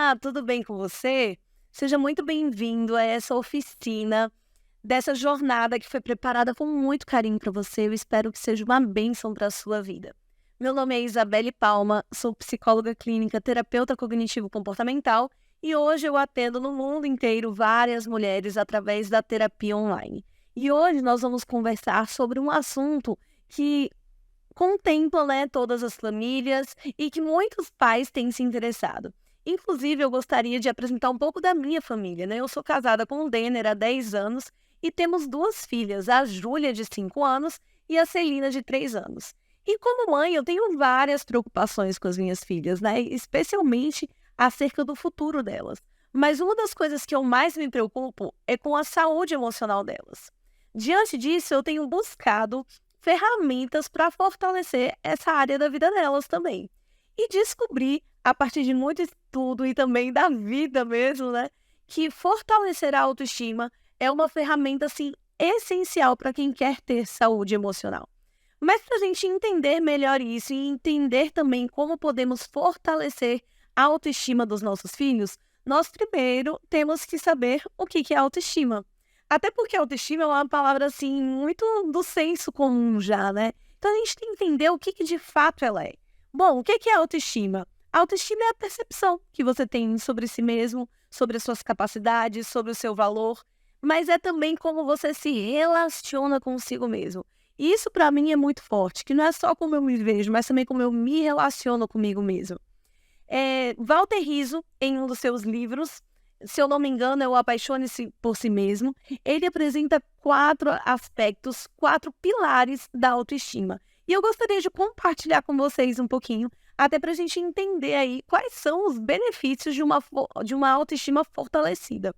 Olá, tudo bem com você? Seja muito bem-vindo a essa oficina, dessa jornada que foi preparada com muito carinho para você. Eu espero que seja uma bênção para a sua vida. Meu nome é Isabelle Palma, sou psicóloga clínica, terapeuta cognitivo-comportamental e hoje eu atendo no mundo inteiro várias mulheres através da terapia online. E hoje nós vamos conversar sobre um assunto que contempla, né, todas as famílias e que muitos pais têm se interessado. Inclusive, eu gostaria de apresentar um pouco da minha família, né? Eu sou casada com o Denner há 10 anos e temos duas filhas, a Júlia, de 5 anos, e a Celina, de 3 anos. E como mãe, eu tenho várias preocupações com as minhas filhas, né? Especialmente acerca do futuro delas. Mas uma das coisas que eu mais me preocupo é com a saúde emocional delas. Diante disso, eu tenho buscado ferramentas para fortalecer essa área da vida delas também. E descobri, a partir de muito estudo e também da vida mesmo, né, que fortalecer a autoestima é uma ferramenta, assim, essencial para quem quer ter saúde emocional. Mas para a gente entender melhor isso e entender também como podemos fortalecer a autoestima dos nossos filhos, nós primeiro temos que saber o que é autoestima. Até porque autoestima é uma palavra, assim, muito do senso comum já, né? Então a gente tem que entender o que de fato ela é. Bom, o que é autoestima? A autoestima é a percepção que você tem sobre si mesmo, sobre as suas capacidades, sobre o seu valor, mas é também como você se relaciona consigo mesmo. E isso para mim é muito forte, que não é só como eu me vejo, mas também como eu me relaciono comigo mesmo. Walter Rizzo, em um dos seus livros, se eu não me engano, é o Apaixone-se por Si Mesmo, ele apresenta 4 aspectos, 4 pilares da autoestima. E eu gostaria de compartilhar com vocês um pouquinho, até para a gente entender aí quais são os benefícios de uma autoestima fortalecida.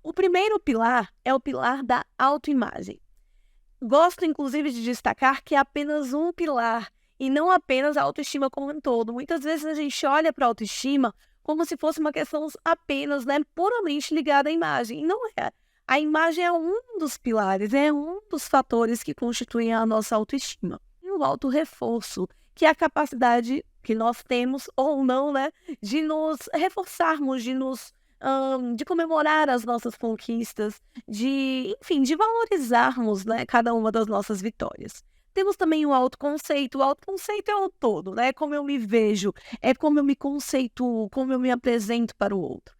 O primeiro pilar é o pilar da autoimagem. Gosto, inclusive, de destacar que é apenas um pilar e não apenas a autoestima como um todo. Muitas vezes a gente olha para a autoestima como se fosse uma questão apenas, né, puramente ligada à imagem. E não é. A imagem é um dos pilares, é um dos fatores que constituem a nossa autoestima. E o autorreforço, que é a capacidade que nós temos ou não, né, de nos reforçarmos, de comemorar as nossas conquistas, enfim, de valorizarmos, né, cada uma das nossas vitórias. Temos também o autoconceito. O autoconceito é o todo, né? Como eu me vejo, é como eu me conceituo, como eu me apresento para o outro.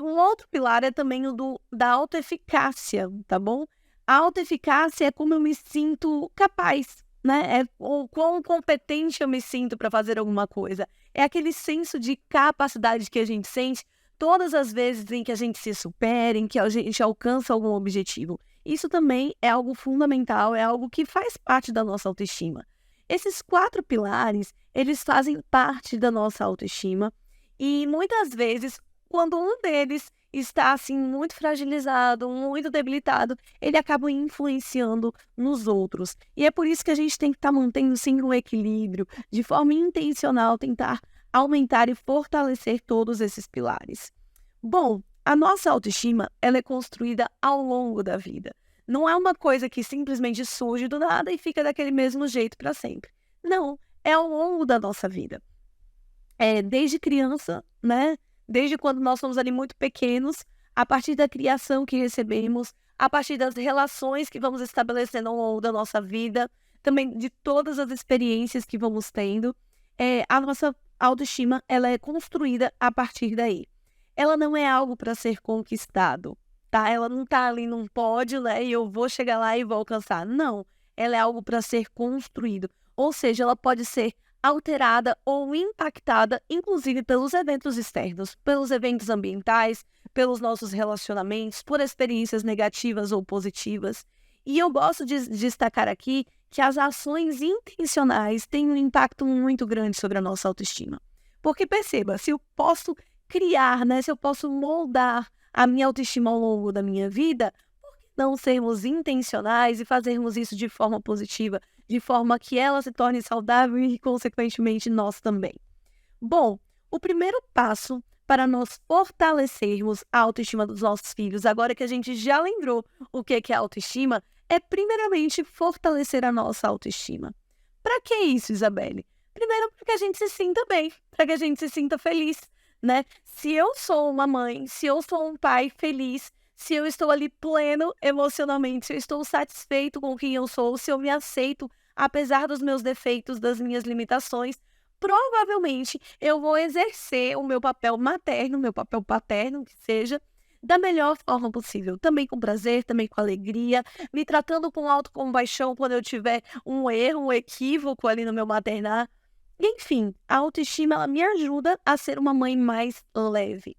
Um outro pilar é também da autoeficácia, tá bom? A autoeficácia é como eu me sinto capaz, né? É o quão competente eu me sinto para fazer alguma coisa. É aquele senso de capacidade que a gente sente todas as vezes em que a gente se supera, em que a gente alcança algum objetivo. Isso também é algo fundamental, é algo que faz parte da nossa autoestima. Esses 4 pilares, eles fazem parte da nossa autoestima e muitas vezes, quando um deles está assim muito fragilizado, muito debilitado, ele acaba influenciando nos outros. E é por isso que a gente tem que estar mantendo sim um equilíbrio, de forma intencional, tentar aumentar e fortalecer todos esses pilares. Bom, a nossa autoestima, ela é construída ao longo da vida. Não é uma coisa que simplesmente surge do nada e fica daquele mesmo jeito para sempre. Não, é ao longo da nossa vida. Desde criança, né? Desde quando nós somos ali muito pequenos, a partir da criação que recebemos, a partir das relações que vamos estabelecendo ao longo da nossa vida, também de todas as experiências que vamos tendo, a nossa autoestima, ela é construída a partir daí. Ela não é algo para ser conquistado, tá? Ela não está ali num pódio, né, e eu vou chegar lá e vou alcançar. Não, ela é algo para ser construído. Ou seja, ela pode ser alterada ou impactada, inclusive pelos eventos externos, pelos eventos ambientais, pelos nossos relacionamentos, por experiências negativas ou positivas. E eu gosto de destacar aqui que as ações intencionais têm um impacto muito grande sobre a nossa autoestima. Porque perceba, se eu posso criar, né, se eu posso moldar a minha autoestima ao longo da minha vida, por que não sermos intencionais e fazermos isso de forma positiva, de forma que ela se torne saudável e, consequentemente, nós também? Bom, o primeiro passo para nós fortalecermos a autoestima dos nossos filhos, agora que a gente já lembrou o que é autoestima, é primeiramente fortalecer a nossa autoestima. Para que isso, Isabelle? Primeiro, para que a gente se sinta bem, para que a gente se sinta feliz, né? Se eu sou uma mãe, se eu sou um pai feliz, se eu estou ali pleno emocionalmente, se eu estou satisfeito com quem eu sou, se eu me aceito apesar dos meus defeitos, das minhas limitações, provavelmente eu vou exercer o meu papel materno, meu papel paterno, que seja, da melhor forma possível. Também com prazer, também com alegria, me tratando com autocompaixão quando eu tiver um erro, um equívoco ali no meu maternar. Enfim, a autoestima ela me ajuda a ser uma mãe mais leve.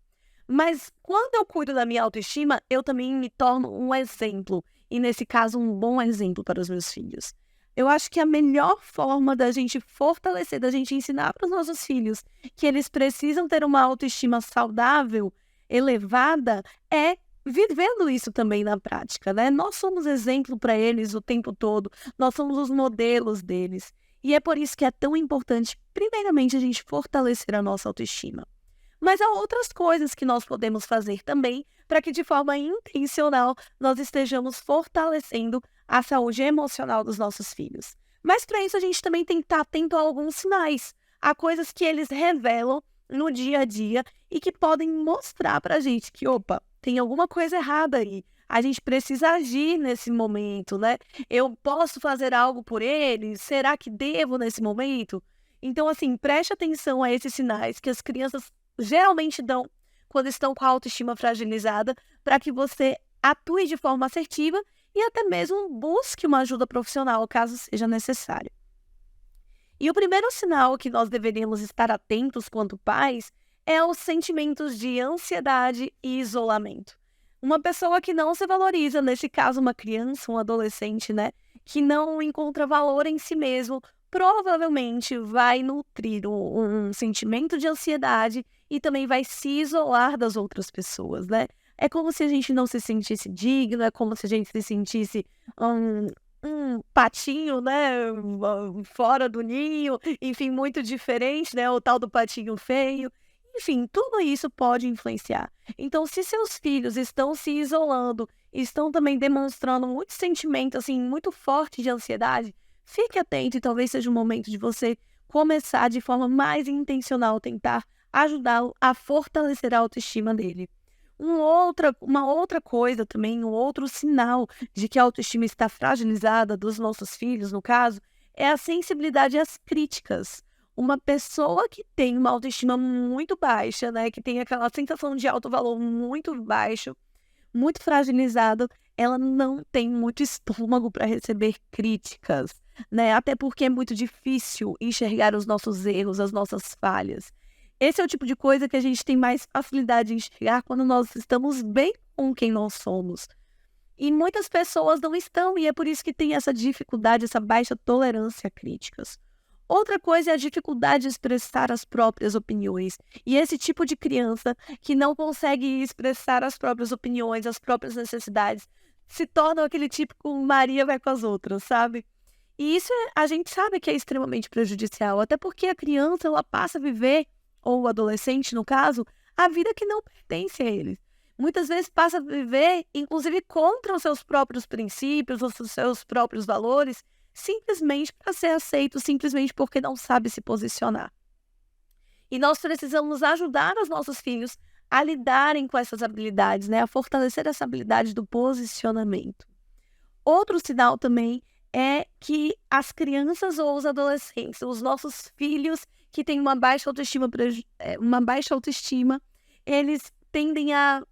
Mas quando eu cuido da minha autoestima, eu também me torno um exemplo, e nesse caso, um bom exemplo para os meus filhos. Eu acho que a melhor forma da gente fortalecer, da gente ensinar para os nossos filhos que eles precisam ter uma autoestima saudável, elevada, é vivendo isso também na prática, né? Nós somos exemplo para eles o tempo todo, nós somos os modelos deles. E é por isso que é tão importante, primeiramente, a gente fortalecer a nossa autoestima. Mas há outras coisas que nós podemos fazer também para que, de forma intencional, nós estejamos fortalecendo a saúde emocional dos nossos filhos. Mas para isso a gente também tem que estar atento a alguns sinais, a coisas que eles revelam no dia a dia e que podem mostrar para a gente que, opa, tem alguma coisa errada aí. A gente precisa agir nesse momento, né? Eu posso fazer algo por eles? Será que devo nesse momento? Então, assim, preste atenção a esses sinais que as crianças geralmente dão quando estão com a autoestima fragilizada, para que você atue de forma assertiva e até mesmo busque uma ajuda profissional, caso seja necessário. E o primeiro sinal que nós deveríamos estar atentos quanto pais é os sentimentos de ansiedade e isolamento. Uma pessoa que não se valoriza, nesse caso uma criança, um adolescente, né, que não encontra valor em si mesmo, provavelmente vai nutrir um sentimento de ansiedade e também vai se isolar das outras pessoas, né? É como se a gente não se sentisse digno, é como se a gente se sentisse um, um patinho, né? Fora do ninho, enfim, muito diferente, né? O tal do patinho feio. Enfim, tudo isso pode influenciar. Então, se seus filhos estão se isolando, estão também demonstrando muito sentimento, assim, muito forte de ansiedade, fique atento e talvez seja o momento de você começar de forma mais intencional, tentar ajudá-lo a fortalecer a autoestima dele. Uma outra coisa também, um outro sinal de que a autoestima está fragilizada dos nossos filhos, no caso, é a sensibilidade às críticas. Uma pessoa que tem uma autoestima muito baixa, né, que tem aquela sensação de alto valor muito baixo, muito fragilizado, ela não tem muito estômago para receber críticas, né? Até porque é muito difícil enxergar os nossos erros, as nossas falhas. Esse é o tipo de coisa que a gente tem mais facilidade de enxergar quando nós estamos bem com quem nós somos. E muitas pessoas não estão, e é por isso que tem essa dificuldade, essa baixa tolerância a críticas. Outra coisa é a dificuldade de expressar as próprias opiniões. E esse tipo de criança que não consegue expressar as próprias opiniões, as próprias necessidades, se torna aquele típico Maria vai com as outras, sabe? E isso a gente sabe que é extremamente prejudicial, até porque a criança ela passa a viver, ou o adolescente no caso, a vida que não pertence a eles. Muitas vezes passa a viver, inclusive, contra os seus próprios princípios, os seus próprios valores, simplesmente para ser aceito, simplesmente porque não sabe se posicionar. E nós precisamos ajudar os nossos filhos a lidarem com essas habilidades, né? A fortalecer essa habilidade do posicionamento. Outro sinal também é que as crianças ou os adolescentes, os nossos filhos que têm uma baixa autoestima, eles tendem a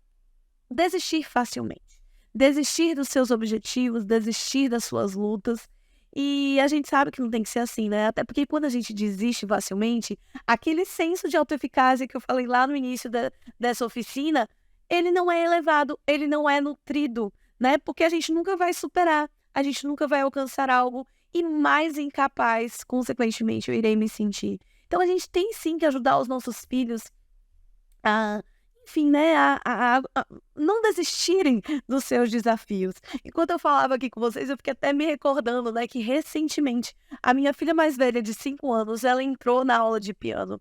desistir facilmente. Desistir dos seus objetivos, desistir das suas lutas. E a gente sabe que não tem que ser assim, né? Até porque quando a gente desiste facilmente, aquele senso de autoeficácia que eu falei lá no início dessa oficina, ele não é elevado, ele não é nutrido, né? Porque a gente nunca vai superar, a gente nunca vai alcançar algo e mais incapaz, consequentemente, eu irei me sentir. Então a gente tem sim que ajudar os nossos filhos a enfim, né, a não desistirem dos seus desafios. Enquanto eu falava aqui com vocês, eu fiquei até me recordando, né, que recentemente a minha filha mais velha de 5 anos, ela entrou na aula de piano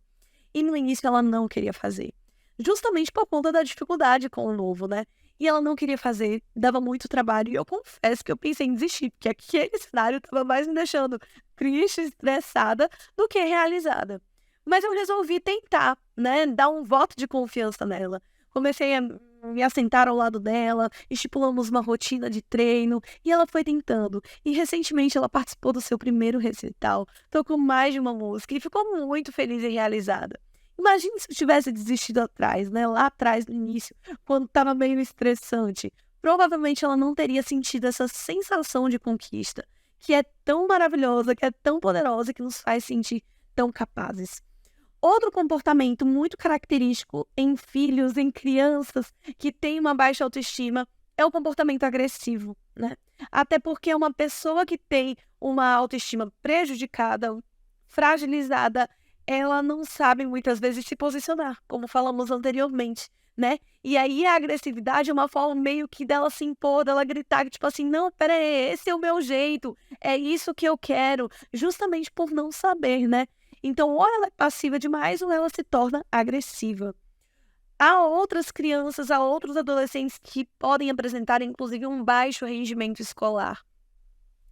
e no início ela não queria fazer, justamente por conta da dificuldade com o novo, né? E ela não queria fazer, dava muito trabalho e eu confesso que eu pensei em desistir, porque aquele cenário estava mais me deixando triste, estressada do que realizada. Mas eu resolvi tentar, né, dar um voto de confiança nela. Comecei a me assentar ao lado dela, estipulamos uma rotina de treino e ela foi tentando. E recentemente ela participou do seu primeiro recital, tocou mais de uma música e ficou muito feliz e realizada. Imagine se eu tivesse desistido atrás, né, lá atrás no início, quando estava meio estressante. Provavelmente ela não teria sentido essa sensação de conquista, que é tão maravilhosa, que é tão poderosa, que nos faz sentir tão capazes. Outro comportamento muito característico em filhos, em crianças que têm uma baixa autoestima, é o comportamento agressivo, né? Até porque é uma pessoa que tem uma autoestima prejudicada, fragilizada, ela não sabe muitas vezes se posicionar, como falamos anteriormente, né? E aí a agressividade é uma forma meio que dela se impor, dela gritar, tipo assim, não, pera aí, esse é o meu jeito, é isso que eu quero, justamente por não saber, né? Então, ou ela é passiva demais ou ela se torna agressiva. Há outras crianças, há outros adolescentes que podem apresentar, inclusive, um baixo rendimento escolar.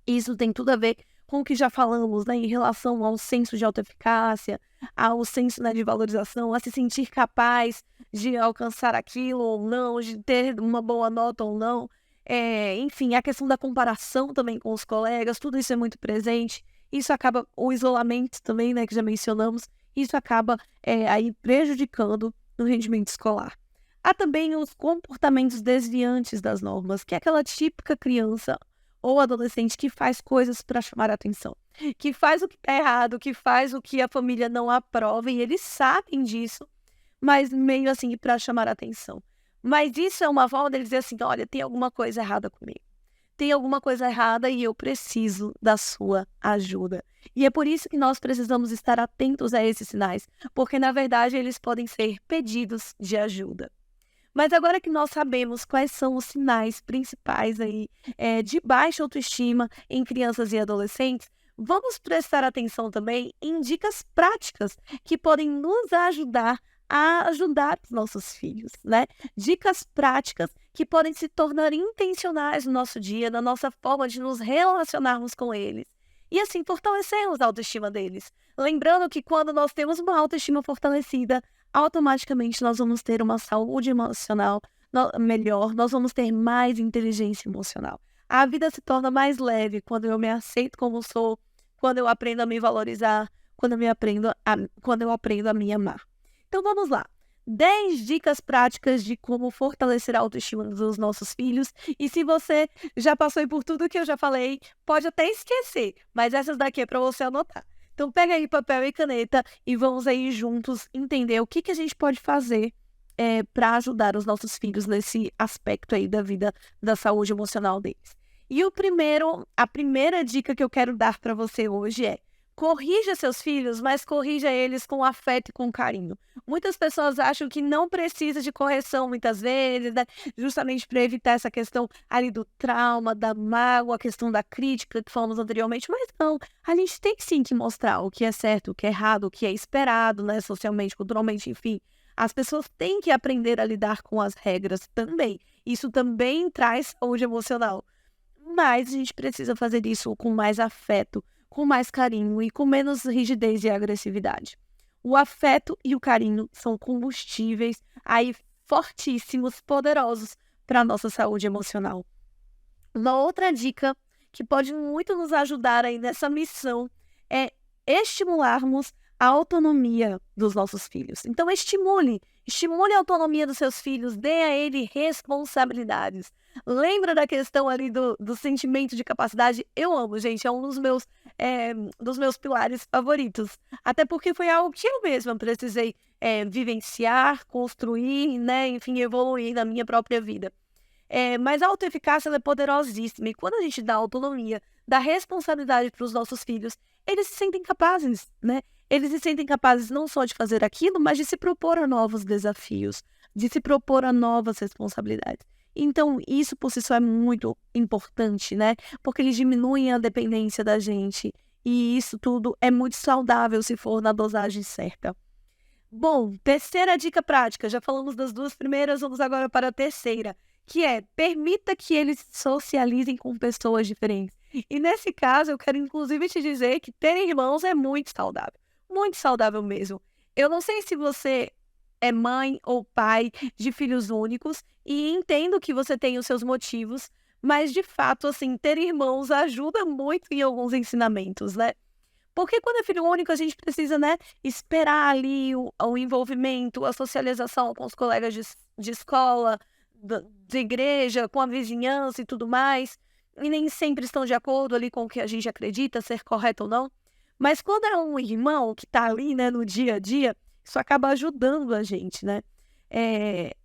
Isso tem tudo a ver com o que já falamos, né, em relação ao senso de autoeficácia, ao senso, né, de valorização, a se sentir capaz de alcançar aquilo ou não, de ter uma boa nota ou não. Enfim, a questão da comparação também com os colegas, tudo isso é muito presente. Isso acaba, o isolamento também, né, que já mencionamos, isso acaba aí prejudicando no rendimento escolar. Há também os comportamentos desviantes das normas, que é aquela típica criança ou adolescente que faz coisas para chamar a atenção, que faz o que é errado, que faz o que a família não aprova e eles sabem disso, mas meio assim para chamar a atenção. Mas isso é uma forma deles dizer assim: olha, tem alguma coisa errada comigo. Tem alguma coisa errada e eu preciso da sua ajuda. E é por isso que nós precisamos estar atentos a esses sinais, porque na verdade eles podem ser pedidos de ajuda. Mas agora que nós sabemos quais são os sinais principais aí, de baixa autoestima em crianças e adolescentes, vamos prestar atenção também em dicas práticas que podem nos ajudar a ajudar os nossos filhos, né? Dicas práticas que podem se tornar intencionais no nosso dia, na nossa forma de nos relacionarmos com eles. E assim fortalecermos a autoestima deles. Lembrando que quando nós temos uma autoestima fortalecida, automaticamente nós vamos ter uma saúde emocional melhor, nós vamos ter mais inteligência emocional. A vida se torna mais leve quando eu me aceito como sou, quando eu aprendo a me valorizar, quando eu aprendo a me amar. Então vamos lá. 10 dicas práticas de como fortalecer a autoestima dos nossos filhos. E se você já passou por tudo que eu já falei, pode até esquecer, mas essas daqui é para você anotar. Então pega aí papel e caneta e vamos aí juntos entender o que a gente pode fazer para ajudar os nossos filhos nesse aspecto aí da vida, da saúde emocional deles. E a primeira dica que eu quero dar para você hoje é: corrija seus filhos, mas corrija eles com afeto e com carinho. Muitas pessoas acham que não precisa de correção muitas vezes, né? Justamente para evitar essa questão ali do trauma, da mágoa, a questão da crítica que falamos anteriormente, mas não, a gente tem sim que mostrar o que é certo, o que é errado, o que é esperado, né, socialmente, culturalmente, enfim. As pessoas têm que aprender a lidar com as regras também. Isso também traz saúde emocional. Mas a gente precisa fazer isso com mais afeto, com mais carinho e com menos rigidez e agressividade. O afeto e o carinho são combustíveis aí fortíssimos, poderosos para a nossa saúde emocional. Uma outra dica que pode muito nos ajudar aí nessa missão é estimularmos a autonomia dos nossos filhos. Então estimule a autonomia dos seus filhos, dê a ele responsabilidades. Lembra da questão ali do sentimento de capacidade? Eu amo, gente, é um dos meus pilares favoritos. Até porque foi algo que eu mesma precisei vivenciar, construir, né, enfim, evoluir na minha própria vida. Mas a autoeficácia ela é poderosíssima e quando a gente dá autonomia, dá responsabilidade para os nossos filhos, eles se sentem capazes, né? Eles se sentem capazes não só de fazer aquilo, mas de se propor a novos desafios, de se propor a novas responsabilidades. Então, isso por si só é muito importante, né? Porque eles diminuem a dependência da gente e isso tudo é muito saudável se for na dosagem certa. Bom, terceira dica prática, já falamos das duas primeiras, vamos agora para a terceira, que é: permita que eles socializem com pessoas diferentes. E nesse caso, eu quero inclusive te dizer que ter irmãos é muito muito saudável mesmo. Eu não sei se você é mãe ou pai de filhos únicos e entendo que você tem os seus motivos, mas de fato, assim, ter irmãos ajuda muito em alguns ensinamentos, né? Porque quando é filho único, a gente precisa, né, esperar ali o envolvimento, a socialização com os colegas de escola, de igreja, com a vizinhança e tudo mais. E nem sempre estão de acordo ali com o que a gente acredita ser correto ou não. Mas quando é um irmão que está ali, né, no dia a dia, isso acaba ajudando a gente, né?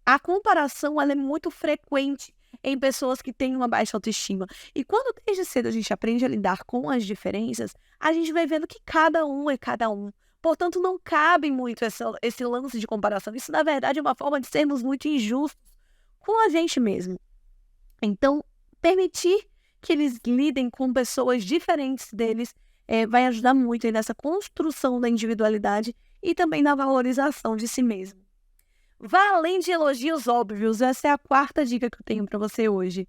A comparação, ela é muito frequente em pessoas que têm uma baixa autoestima. E quando desde cedo a gente aprende a lidar com as diferenças, a gente vai vendo que cada um é cada um. Portanto, não cabe muito esse lance de comparação. Isso, na verdade, é uma forma de sermos muito injustos com a gente mesmo. Então, permitir que eles lidem com pessoas diferentes deles vai ajudar muito aí nessa construção da individualidade e também na valorização de si mesmo. Vá além de elogios óbvios. Essa é a quarta dica que eu tenho para você hoje.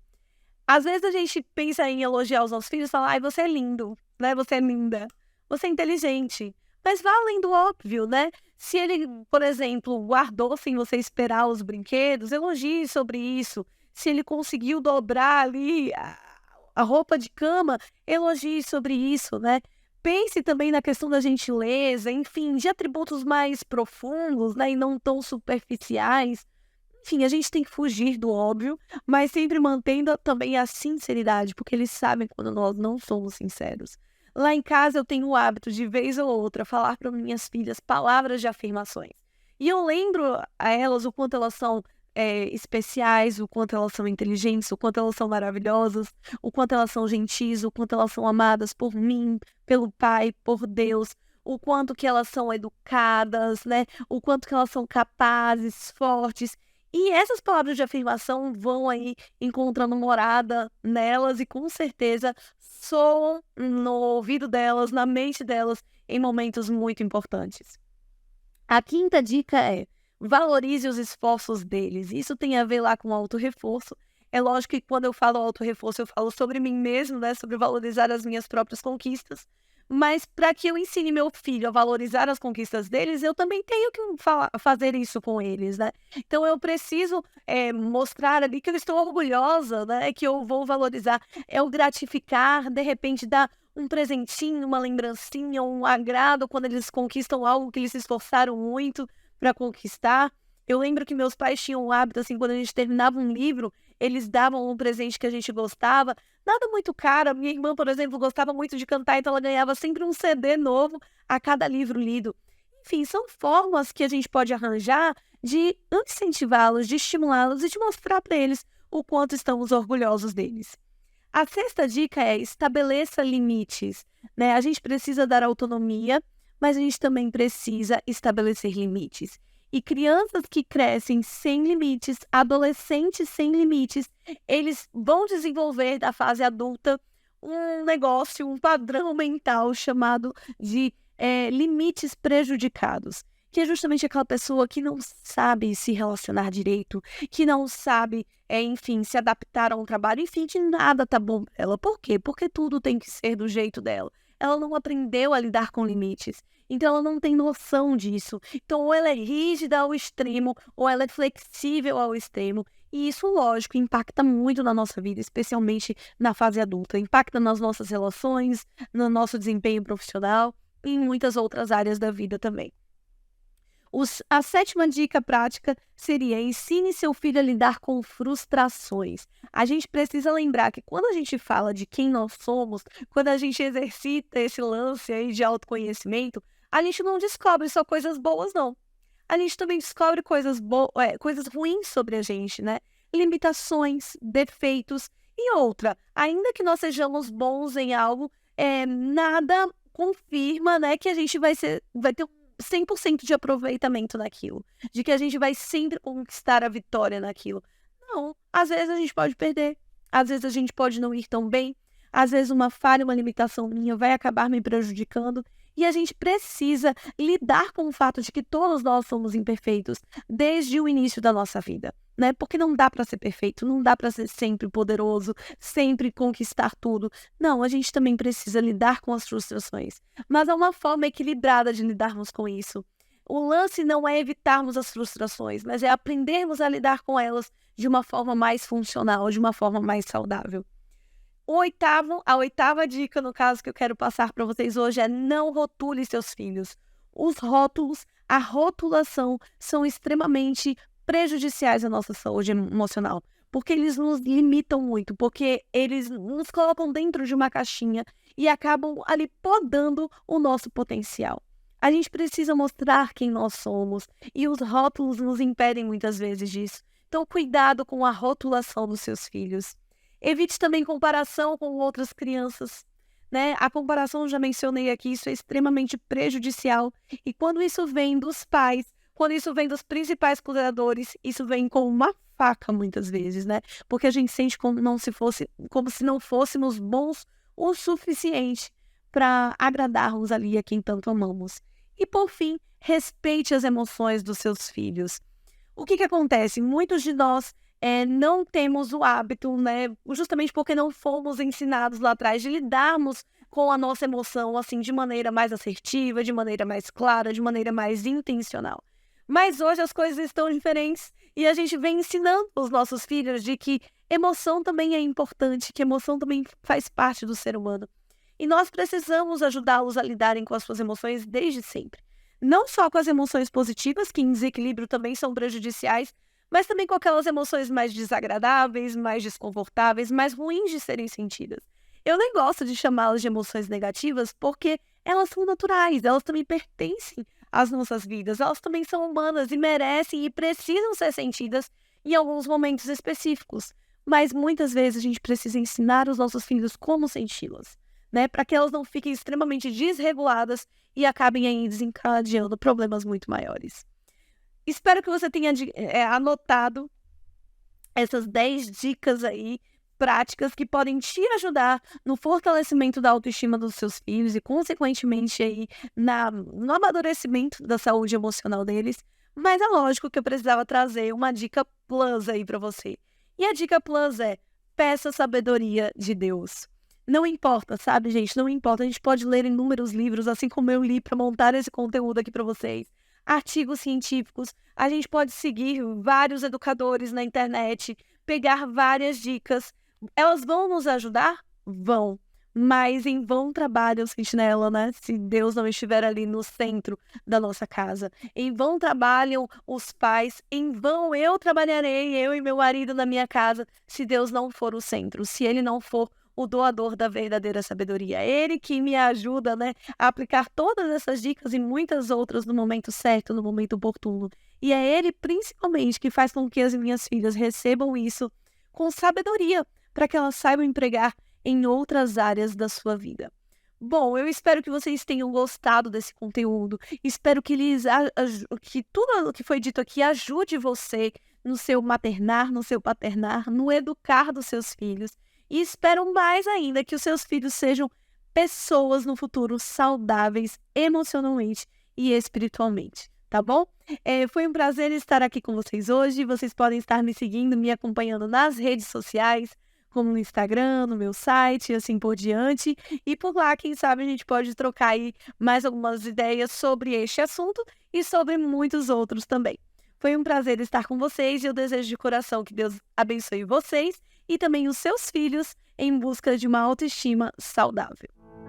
Às vezes a gente pensa em elogiar os nossos filhos e falar, ai, você é lindo, né? Você é linda, você é inteligente. Mas vá além do óbvio, né? Se ele, por exemplo, guardou sem você esperar os brinquedos, elogie sobre isso. Se ele conseguiu dobrar ali a roupa de cama, elogie sobre isso, né? Pense também na questão da gentileza, enfim, de atributos mais profundos, né? E não tão superficiais. Enfim, a gente tem que fugir do óbvio, mas sempre mantendo também a sinceridade, porque eles sabem quando nós não somos sinceros. Lá em casa eu tenho o hábito de vez ou outra falar para minhas filhas palavras de afirmações. E eu lembro a elas o quanto elas são especiais, o quanto elas são inteligentes, o quanto elas são maravilhosas, o quanto elas são gentis, o quanto elas são amadas por mim, pelo Pai, por Deus, o quanto que elas são educadas, né? O quanto que elas são capazes, fortes. E essas palavras de afirmação vão aí encontrando morada nelas e com certeza soam no ouvido delas, na mente delas, em momentos muito importantes. A quinta dica é: valorize os esforços deles. Isso tem a ver lá com autorreforço. É lógico que quando eu falo autorreforço, eu falo sobre mim mesmo, né? Sobre valorizar as minhas próprias conquistas. Mas para que eu ensine meu filho a valorizar as conquistas deles, eu também tenho que fazer isso com eles, né? Então eu preciso mostrar ali que eu estou orgulhosa, né? Que eu vou valorizar, é o gratificar, de repente dar um presentinho, uma lembrancinha, um agrado quando eles conquistam algo que eles se esforçaram muito para conquistar. Eu lembro que meus pais tinham o hábito, assim, quando a gente terminava um livro, eles davam um presente que a gente gostava, nada muito caro. Minha irmã, por exemplo, gostava muito de cantar, então ela ganhava sempre um CD novo a cada livro lido. Enfim, são formas que a gente pode arranjar de incentivá-los, de estimulá-los e de mostrar para eles o quanto estamos orgulhosos deles. A sexta dica é: estabeleça limites, né? A gente precisa dar autonomia, mas a gente também precisa estabelecer limites. E crianças que crescem sem limites, adolescentes sem limites, eles vão desenvolver da fase adulta um negócio, um padrão mental chamado de limites prejudicados. Que é justamente aquela pessoa que não sabe se relacionar direito, que não sabe, enfim, se adaptar a um trabalho, enfim, que nada tá bom para ela. Por quê? Porque tudo tem que ser do jeito dela. Ela não aprendeu a lidar com limites. Então ela não tem noção disso. Então ou ela é rígida ao extremo, ou ela é flexível ao extremo. E isso, lógico, impacta muito na nossa vida, especialmente na fase adulta. Impacta nas nossas relações, no nosso desempenho profissional e em muitas outras áreas da vida também. A sétima dica prática seria: ensine seu filho a lidar com frustrações. A gente precisa lembrar que quando a gente fala de quem nós somos, quando a gente exercita esse lance aí de autoconhecimento, a gente não descobre só coisas boas, não. A gente também descobre coisas ruins sobre a gente, né? Limitações, defeitos e outra. Ainda que nós sejamos bons em algo, nada confirma, né, que a gente vai ter 100% de aproveitamento naquilo, de que a gente vai sempre conquistar a vitória naquilo. Não, às vezes a gente pode perder, às vezes a gente pode não ir tão bem, às vezes uma falha, uma limitação minha vai acabar me prejudicando, e a gente precisa lidar com o fato de que todos nós somos imperfeitos desde o início da nossa vida. né? Porque não dá para ser perfeito, não dá para ser sempre poderoso, sempre conquistar tudo. Não, a gente também precisa lidar com as frustrações. Mas há uma forma equilibrada de lidarmos com isso. O lance não é evitarmos as frustrações, mas é aprendermos a lidar com elas de uma forma mais funcional, de uma forma mais saudável. A oitava dica, no caso, que eu quero passar para vocês hoje é: não rotule seus filhos. Os rótulos, a rotulação são extremamente prejudiciais à nossa saúde emocional, porque eles nos limitam muito, porque eles nos colocam dentro de uma caixinha e acabam ali podando o nosso potencial. A gente precisa mostrar quem nós somos e os rótulos nos impedem muitas vezes disso. Então, cuidado com a rotulação dos seus filhos. Evite também comparação com outras crianças, né? A comparação, já mencionei aqui, isso é extremamente prejudicial. E quando isso vem dos pais, quando isso vem dos principais cuidadores, isso vem com uma faca muitas vezes, né? Porque a gente sente como se não fôssemos bons o suficiente para agradarmos ali a quem tanto amamos. E por fim, respeite as emoções dos seus filhos. O que acontece? Muitos de nós não temos o hábito, né, justamente porque não fomos ensinados lá atrás de lidarmos com a nossa emoção assim de maneira mais assertiva, de maneira mais clara, de maneira mais intencional. Mas hoje as coisas estão diferentes e a gente vem ensinando os nossos filhos de que emoção também é importante, que emoção também faz parte do ser humano. E nós precisamos ajudá-los a lidarem com as suas emoções desde sempre. Não só com as emoções positivas, que em desequilíbrio também são prejudiciais, mas também com aquelas emoções mais desagradáveis, mais desconfortáveis, mais ruins de serem sentidas. Eu nem gosto de chamá-las de emoções negativas porque elas são naturais, elas também pertencem às nossas vidas, elas também são humanas e merecem e precisam ser sentidas em alguns momentos específicos. Mas muitas vezes a gente precisa ensinar os nossos filhos como senti-las, né? Para que elas não fiquem extremamente desreguladas e acabem aí desencadeando problemas muito maiores. Espero que você tenha anotado essas 10 dicas aí práticas que podem te ajudar no fortalecimento da autoestima dos seus filhos e, consequentemente, aí no amadurecimento da saúde emocional deles. Mas é lógico que eu precisava trazer uma dica plus aí para você. E a dica plus é: peça sabedoria de Deus. Não importa, sabe, gente? Não importa. A gente pode ler inúmeros livros, assim como eu li para montar esse conteúdo aqui para vocês. Artigos científicos, a gente pode seguir vários educadores na internet, pegar várias dicas. Elas vão nos ajudar? Vão. Mas em vão trabalha o sentinela, né? Se Deus não estiver ali no centro da nossa casa. Em vão trabalham os pais, em vão eu trabalharei, eu e meu marido na minha casa, se Deus não for o centro, se Ele não for o doador da verdadeira sabedoria. Ele que me ajuda, né, a aplicar todas essas dicas e muitas outras no momento certo, no momento oportuno. E é Ele, principalmente, que faz com que as minhas filhas recebam isso com sabedoria, para que elas saibam empregar em outras áreas da sua vida. Bom, eu espero que vocês tenham gostado desse conteúdo. Espero que que tudo o que foi dito aqui ajude você no seu maternar, no seu paternar, no educar dos seus filhos. E espero mais ainda que os seus filhos sejam pessoas no futuro saudáveis emocionalmente e espiritualmente, tá bom? Foi um prazer estar aqui com vocês hoje. Vocês podem estar me seguindo, me acompanhando nas redes sociais, como no Instagram, no meu site e assim por diante. E por lá, quem sabe, a gente pode trocar aí mais algumas ideias sobre este assunto e sobre muitos outros também. Foi um prazer estar com vocês e eu desejo de coração que Deus abençoe vocês e também os seus filhos em busca de uma autoestima saudável.